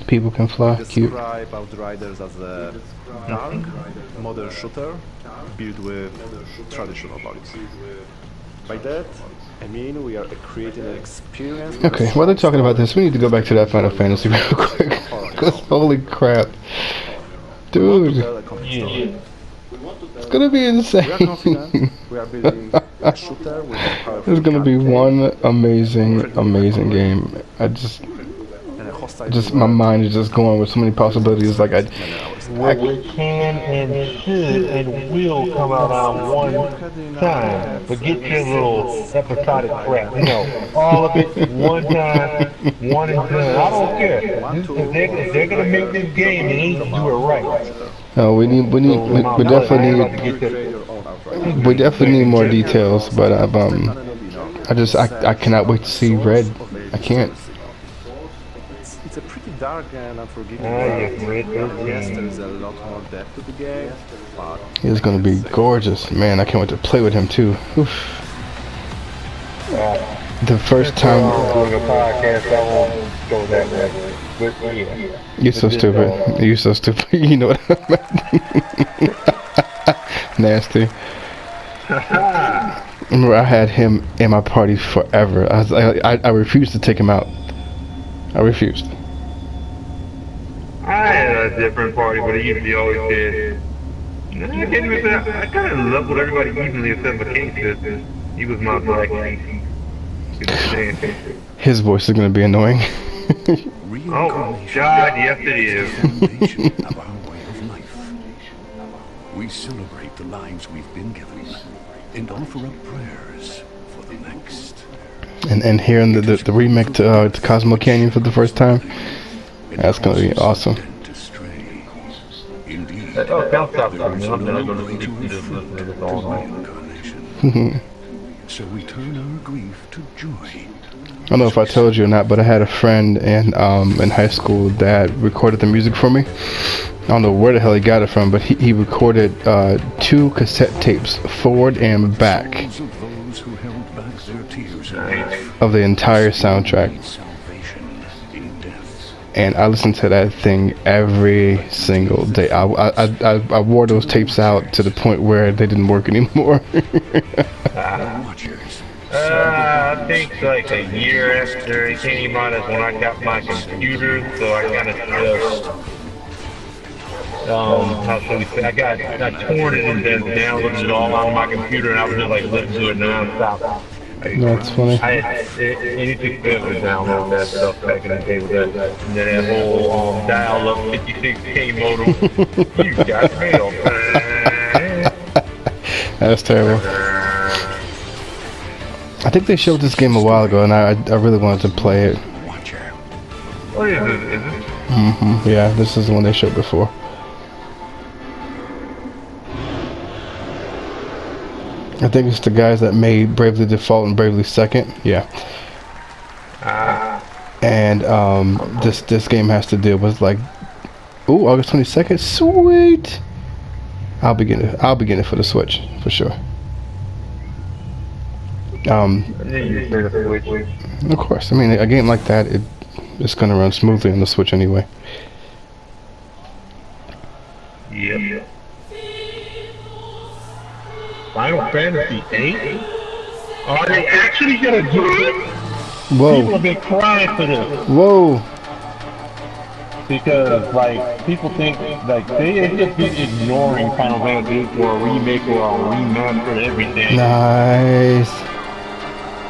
People Can Fly. We Cute. describe Outriders as a dark, modern shooter built with traditional values. By that, I mean we are creating an experience. Okay, while they're talking about this, we need to go back to that Final Fantasy real quick. 'Cause holy crap. Dude. It's gonna be insane. We are confident. We are building a shooter with a powerful It's gonna be one amazing game. My mind is just going with so many possibilities. Like What can and should and will come out on one time. Forget your little episodic crap. No, all of it, one time, one and done. I don't care. If they're gonna make this game, they need to do it right. No, we definitely need more details. But I cannot wait to see Red. I can't. It's a pretty dark and unforgiving game. Yes, there's a lot more depth to the game, but He's gonna be gorgeous, man. I can't wait to play with him too. Oof. The first time. Doing a podcast, I won't go that way. But yeah. You're so stupid. You're so stupid. You know what I meant? Nasty. Remember, I had him in my party forever. I refused to take him out. I refused. I had a different party, but he usually always did. I can't even say I kind of leveled everybody evenly except for King. He was my black sheep. His voice is gonna be annoying. Oh God, yes it is. We celebrate the lives we've been given and offer up prayers for the next. And hearing the remake to Cosmo Canyon for the first time, that's gonna be awesome. So we turn our grief to joy. I don't know if I told you or not, but I had a friend in high school that recorded the music for me. I don't know where the hell he got it from, but he recorded 2 cassette tapes, forward and back, of the entire soundtrack. And I listened to that thing every single day. I wore those tapes out to the point where they didn't work anymore. I think like a year after it came out is when I got my computer, so I kind of just, how should we say, I torn it and then downloaded it all on my computer, and I was just like listening to it non-stop. That's funny. Anything to download that stuff back in the day with that, and then that whole dial-up 56K modem. You got mail. That's terrible. I think they showed this game a while ago, and I really wanted to play it. What is it? Is it? Yeah, this is the one they showed before. I think it's the guys that made Bravely Default and Bravely Second. Yeah. And this game has to deal with like, ooh, August 22nd. Sweet. I'll be getting it for the Switch for sure. Of course. I mean, a game like that, it's gonna run smoothly on the Switch anyway. Yep. Final Fantasy VIII? Are they actually gonna do it? Whoa. People have been crying for this. Whoa. Because, like, people think, like, they just been ignoring Final Fantasy for a remake or a remaster and everything. Nice.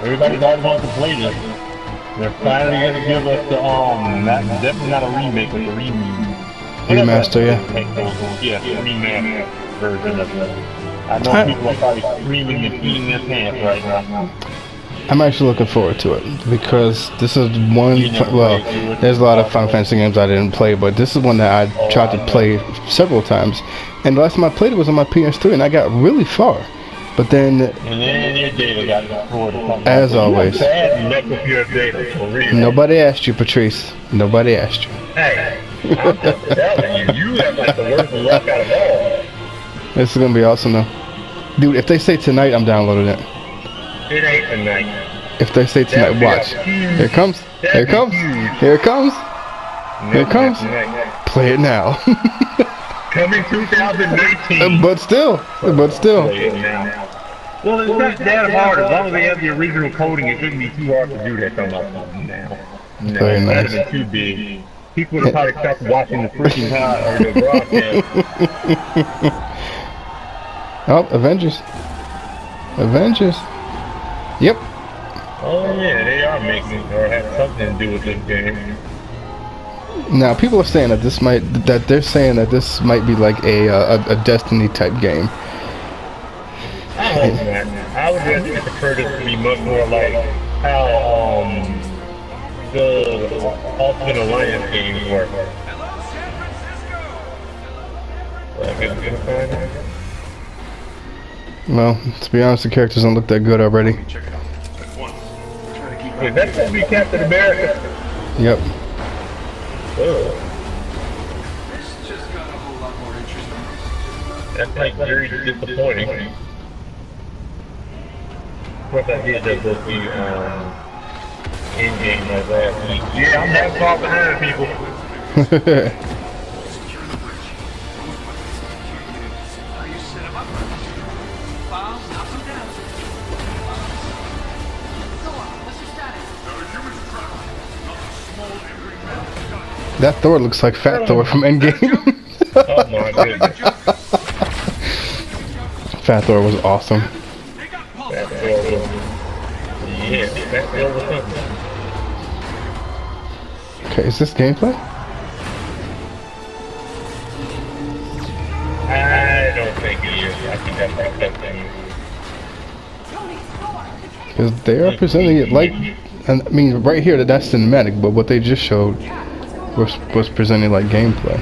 Everybody's always wanted to play this. They're finally gonna give us the, definitely not a remake, but a Remaster, yeah. Yeah, remaster version of it. I know people are probably screaming and eating their pants right now. I'm actually looking forward to it because this is one. Well, there's a lot of Final Fantasy games I didn't play, but this is one that I tried to play several times. And the last time I played it was on my PS3, and I got really far. But then, and then your data got destroyed or something. As always, nobody asked you, Patrice. Nobody asked you. Hey, I'm just telling you, you have like the worst luck out of all. This is gonna be awesome though, dude. If they say tonight, I'm downloading it. It ain't tonight. If they say tonight, watch. Here it comes. Here it comes. Here it comes. Here it comes. Play it now. Coming 2019. But still. Well, it's not that hard. As long as they have the original coding, it shouldn't be too hard to do that now. No, very nice. That'd be too big. People would probably stop watching the freaking the broadcast. Oh, Avengers. Avengers. Yep. Oh yeah, they are making or have something to do with this game. Now people are saying that they're saying that this might be like a Destiny type game. I hope not. I would really prefer this to be much more like how the Ultimate Alliance games work. Well, to be honest, the characters don't look that good already. Wait, that's gonna be Captain America. Yep. That's like very disappointing. Of course, I did that with the in-game like that. Yeah, I'm that far behind people. That Thor looks like Fat Thor from Endgame. Oh my goodness. Fat Thor was awesome. Fat Thor was... Yeah, Fat Thor was something. Okay, is this gameplay? I don't think it is. I think that's like that thing. Because they are presenting it like... I mean, right here, that's cinematic, but what they just showed was presented like gameplay.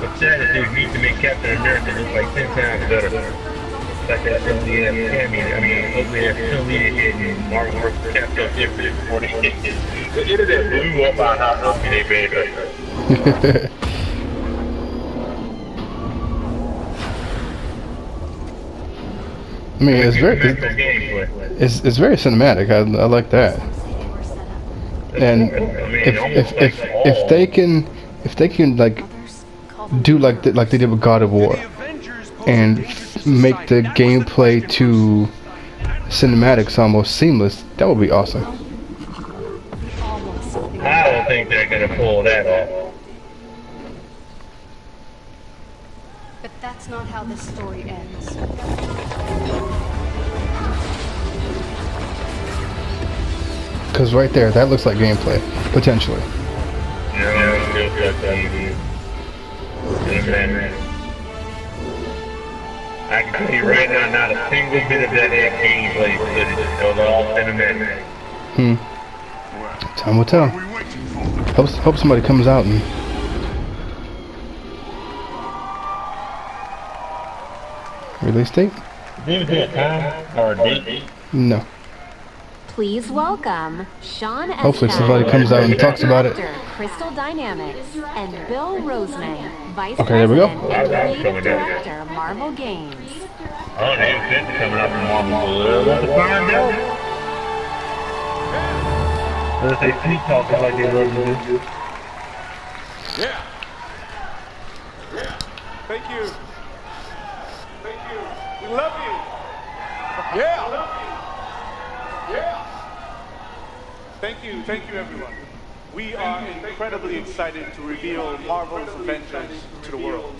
The sad that they need to make Captain America look like 10 times better. Like that ugly ass Cammy, I mean, ugly ass Cammy and Marvel vs. Captain Infinite before they hit it. The internet blew up on how ugly they made her. I mean, it's very cinematic. I like that. And if they can like do like they did with God of War and make the gameplay to cinematics almost seamless, that would be awesome. I don't think they're gonna pull that off. But that's not how this story ends. Because right there, that looks like gameplay, potentially. Yeah, it feels like I can tell you right now, not a single bit of that gameplay footage. It was all cinematic. Time will tell. Hope somebody comes out and... Release date? Did you have time or a date? No. Please welcome Sean Hopefully Espen, somebody comes out and talks about it. Director, Crystal Dynamics, and Bill Rosemay, Vice Okay, there we go. President and Creative Director, Marvel Games. Oh, they fit coming out from Marvel. Want to find out? Let's say sneak talking like they love to do. Yeah. Thank you. Thank you. We love you. Yeah. Thank you everyone. We are incredibly excited to reveal Marvel's Avengers to the world.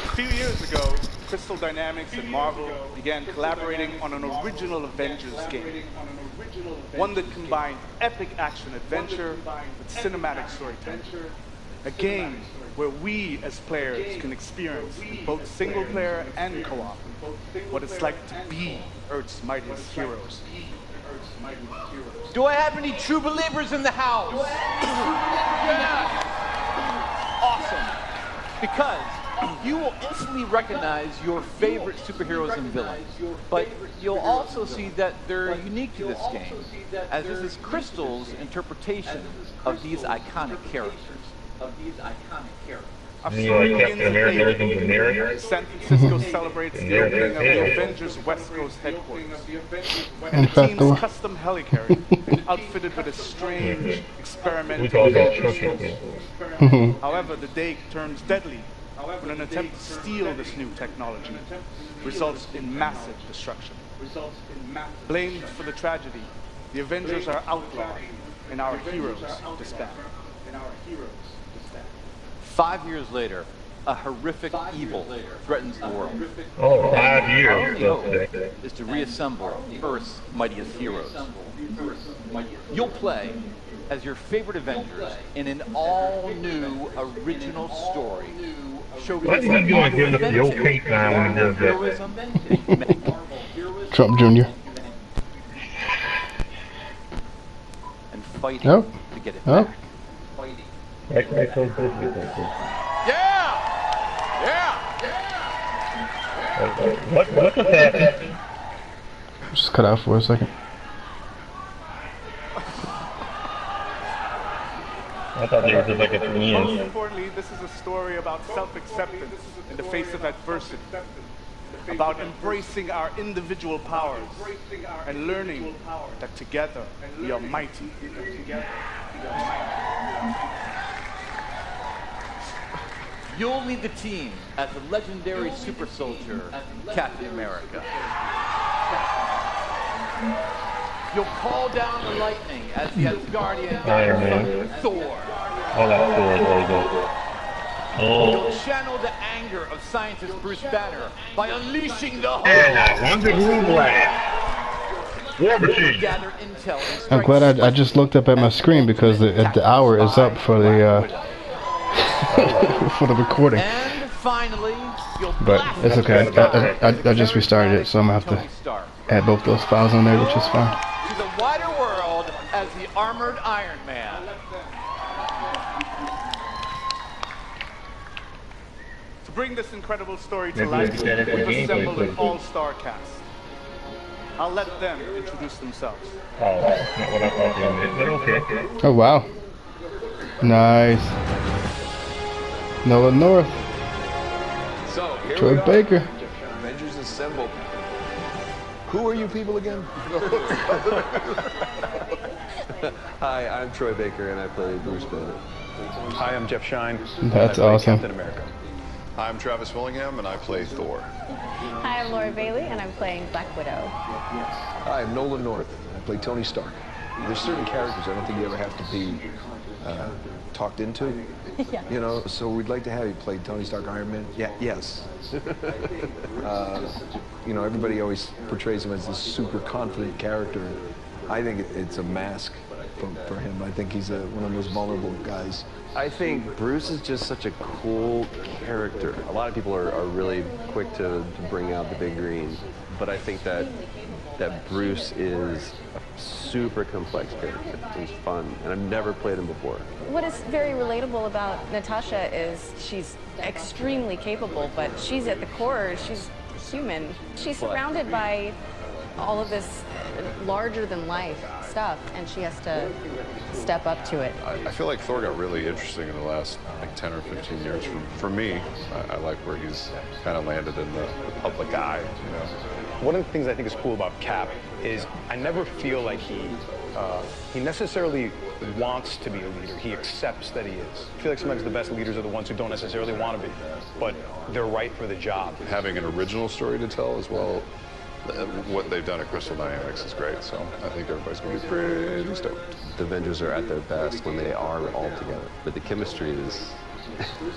A few years ago, Crystal Dynamics and Marvel began collaborating on an original Avengers game. One that combined epic action-adventure with cinematic storytelling. A game where we as players can experience in both single-player and co-op what it's like to be Earth's mightiest heroes. Do I have any true believers in the house? Yeah. Awesome. Because you will instantly recognize your favorite superheroes and villains, but you'll also see that they're unique to this game, as this is Crystal's interpretation of these iconic characters. San Francisco celebrates the opening of the Avengers West Coast headquarters. And the team's custom helicarrier, outfitted with a strange experimental engine. However, the day turns deadly when an attempt to steal this new technology results in massive destruction. Blamed for the tragedy, the Avengers are outlawed and our heroes disband. 5 years later, a horrific evil threatens the world. Oh, 5 years. Our only hope is to reassemble Earth's mightiest heroes. You'll play as your favorite Avengers in an all-new original story. Why did you go and give us the okay sign when he does that? Trump Jr. And fighting to get it back. That's so difficult. Yeah! What just happened? Just cut out for a second. I thought they were just like at the Most end. importantly, this is a story about self-acceptance in the face of adversity. About embracing our individual powers and learning that together we are mighty. You'll lead the team as the legendary super soldier, Captain America. You'll call down the lightning as the Asgardian Iron Man. Thor. Oh, that's Thor. There you go. Oh. You'll channel the anger of scientist Bruce Banner by unleashing the And I wonder who black. War Machine. Gather intel and I'm glad I just looked up at my screen because the hour is up for the for the recording. And finally, you'll But it's okay. I just restarted it, so I'm gonna have to add both those files on there, which is fine. to the wider world as as the Armored Iron Man. To bring this incredible story to life, we've assembled an all-star cast. I'll let them introduce themselves. Oh, that's not what I thought they did, but okay. Oh wow. Nice. Noah North. So, here Troy we are. Baker. Avengers Assemble. Who are you people again? Hi, I'm Troy Baker, and I play Bruce Banner. Hi, I'm Jeff Shine. That's I play awesome. Captain America. I'm Travis Willingham, and I play Thor. Hi, I'm Laura Bailey, and I'm playing Black Widow. Hi, I'm Nolan North. I play Tony Stark. There's certain characters I don't think you ever have to be talked into. Yeah. You know, so we'd like to have you play Tony Stark, Iron Man. Yeah, yes. You know, everybody always portrays him as this super confident character. I think it's a mask for him. I think he's one of the most vulnerable guys. I think Bruce is just such a cool character. A lot of people are really quick to bring out the big green, but I think that Bruce is a super complex character. He's fun, and I've never played him before. What is very relatable about Natasha is she's extremely capable, but she's at the core, she's human. She's surrounded by all of this larger-than-life stuff, and she has to step up to it. I feel like Thor got really interesting in the last 10 or 15 years. For me, I like where he's kind of landed in the public eye, you know. One of the things I think is cool about Cap is I never feel like he necessarily wants to be a leader. He accepts that he is. I feel like sometimes the best leaders are the ones who don't necessarily want to be, but they're right for the job. Having an original story to tell as well, what they've done at Crystal Dynamics is great, so I think everybody's going to be pretty stoked. The Avengers are at their best when they are all together, but the chemistry is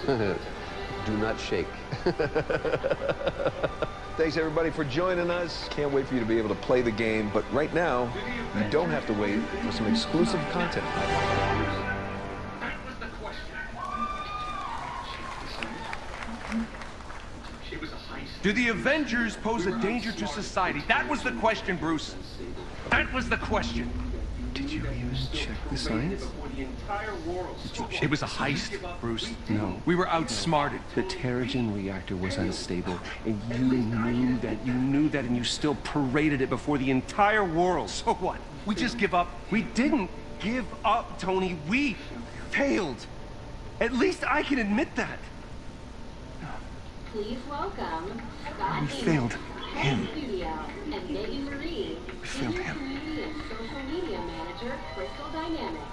do not shake. Thanks everybody for joining us. Can't wait for you to be able to play the game, but right now, you don't have to wait for some exclusive content. Do the Avengers pose a danger to society? That was the question, Bruce. That was the question. Did you even check the science? It was a heist, Bruce. No. We were outsmarted. The Terrigen reactor was unstable, and you knew that, and you still paraded it before the entire world. So what? We just give up? We didn't give up, Tony. We failed. At least I can admit that. Please welcome Scott We failed him. Studio and Megan Marie, We failed him. Community and Social Media Manager, Crystal Dynamics.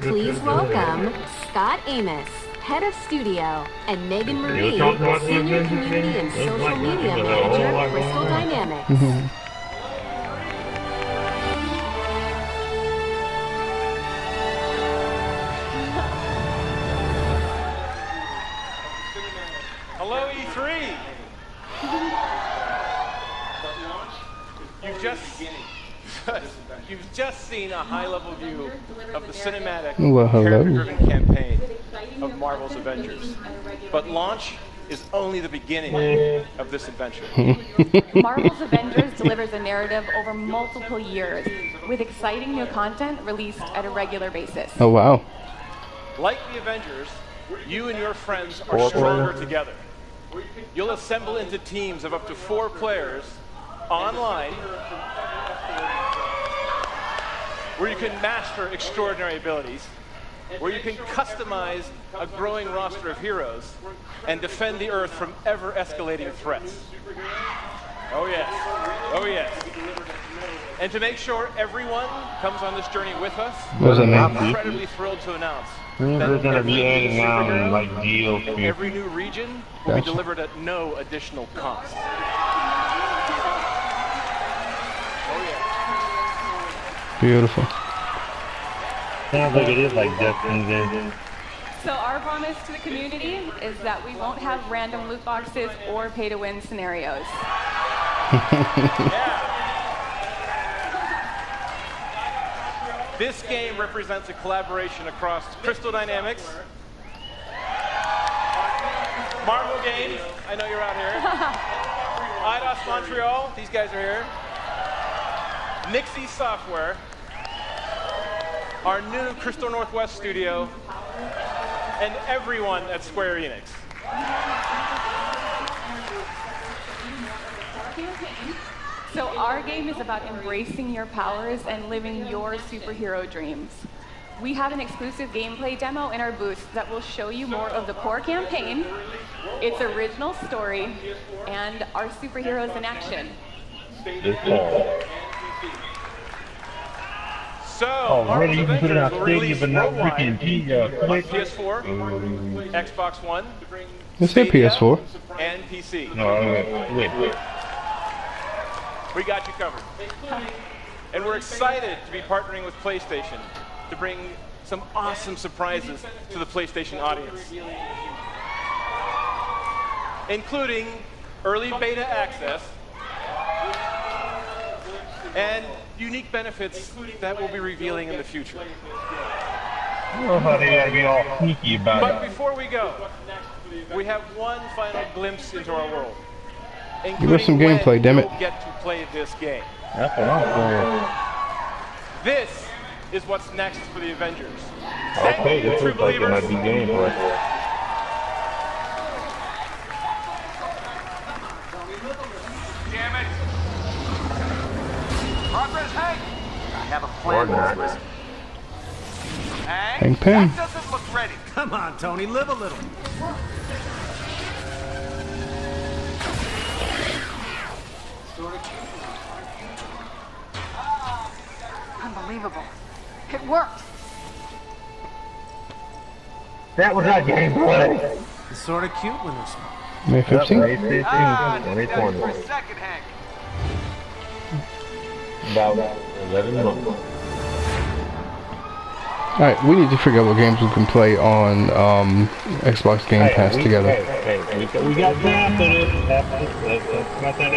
Please welcome Scott Amos, Head of Studio, and Megan Marie, Senior Community and Social Media Manager, Crystal Dynamics. Hello, E3. You've just seen a high-level view of the cinematic, Well, hello. character-driven campaign of Marvel's Avengers. But launch is only the beginning of this adventure. Marvel's Avengers delivers a narrative over multiple years, with exciting new content released at a regular basis. Oh wow. Like the Avengers, you and your friends are stronger together. You'll assemble into teams of up to 4 players online, where you can master extraordinary abilities, where you can customize a growing roster of heroes, and defend the Earth from ever-escalating threats. Oh yes, oh yes. And to make sure everyone comes on this journey with us, I'm incredibly thrilled to announce We're gonna be adding on like DLC. every new region will be delivered at no additional cost. Beautiful. Sounds like it is like Destiny's End. So our promise to the community is that we won't have random loot boxes or pay-to-win scenarios. This game represents a collaboration across Crystal Dynamics, Marvel Games, I know you're out here, IDOS Montreal, these guys are here, Nixie Software, our new Crystal Northwest studio, and everyone at Square Enix. So our game is about embracing your powers and living your superhero dreams. We have an exclusive gameplay demo in our booth that will show you more of the core campaign, its original story, and our superheroes in action. So, Marvel's Avengers will release worldwide on PS4, Xbox One, Let's say PS4. and PC. wait. We got you covered. And we're excited to be partnering with PlayStation to bring some awesome surprises to the PlayStation audience, including early beta access and unique benefits that we'll be revealing in the future. I don't know how they gotta be all sneaky about But it. before we go, we have one final glimpse into our world. Give us some gameplay, damn it. You'll get to play this game. That's what I'm saying. This is what's next for the Avengers. Okay, this looks like it might be gameplay. Damn it! Progress, Hank! I have a plan. Hank Pym. That doesn't look ready. Come on, Tony, live a little. Unbelievable. It worked. That was not gameplay. It's sort of cute when they're small. May 15th? May 15th, 2020. For a second, Hank. About 11 months. Alright, we need to figure out what games we can play on Xbox Game Pass together. We got time for this. That's not that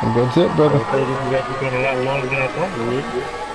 And that's it, brother. We got a lot longer than I thought we would.